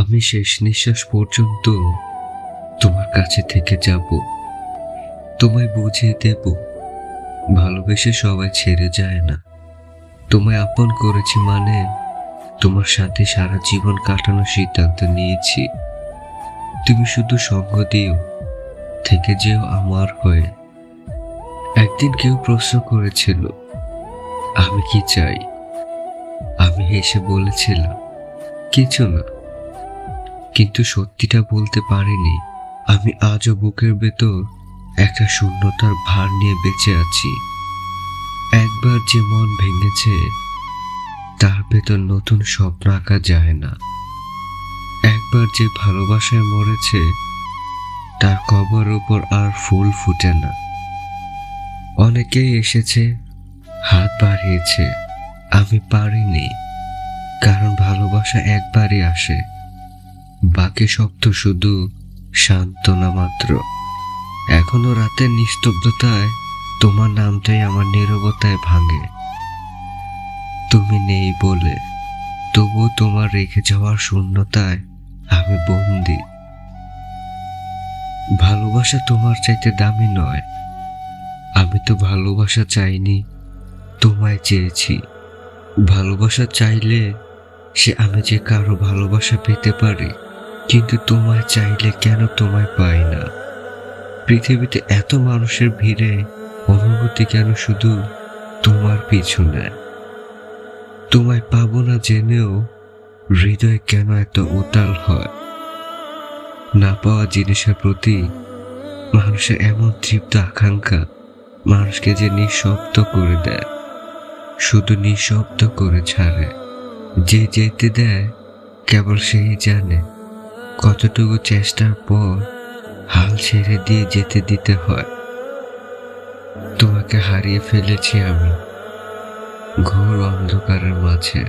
আমি শেষ নিঃশ্বাস পর্যন্ত তোমার কাছে থেকে যাব, তোমায় বুঝিয়ে দেব ভালোবেসে সবাই ছেড়ে যায় না। তোমায় আপন করেছি মানে তোমার সাথে সারা জীবন কাটানোর সিদ্ধান্ত নিয়েছি। তুমি শুধু সঙ্গ দিও, থেকে যেও আমার হয়ে। একদিন কেউ প্রশ্ন করেছিল আমি কি চাই, আমি হেসে বলেছিলাম কিছু না, কিন্তু সত্যিটা বলতে পারিনি। আমি আজও বুকের ভেতর একটা শূন্যতার ভার নিয়ে বেঁচে আছি। একবার যে মন ভেঙেছে তার ভেতর নতুন স্বপ্ন আঁকা যায় না। একবার যে ভালোবাসায় মরেছে তার কবর উপর আর ফুল ফুটে না। অনেকেই এসেছে, হাত বাড়িয়েছে, আমি পারিনি, কারণ ভালোবাসা একবারই আসে, বাকি সব তো শুধু সান্ত্বনা মাত্র। এখনো রাতের নিস্তব্ধতায় তোমার নামটাই আমার নীরবতায় ভাঙে। তুমি নেই বলে, তবুও তোমার রেখে যাওয়ার শূন্যতায় আমি বন্দি। ভালোবাসা তোমার চাইতে দামি নয়, আমি তো ভালোবাসা চাইনি, তোমায় চেয়েছি। ভালোবাসা চাইলে সে আমি যে কারো ভালোবাসা পেতে পারি, কিন্তু তোমায় চাইলে কেন তোমায় পাই না? পৃথিবীতে এত মানুষের ভিড়ে অনুভূতি কেন শুধু তোমার পিছনে? তোমায় পাবো না জেনেও হৃদয় কেন এত উতাল হয়? না পাওয়া জিনিসের প্রতি মানুষের এমন তৃপ্ত আকাঙ্ক্ষা মানুষকে যে নিঃশব্দ করে দেয়, শুধু নিঃশব্দ করে ছাড়ে। যে যেতে দেয় কেবল সেই জানে কতটুকু চেষ্টার পর হাল ছেড়ে দিয়ে যেতে দিতে হয়। তোমাকে হারিয়ে ফেলেছি আমি ঘোর অন্ধকারের মাঝে।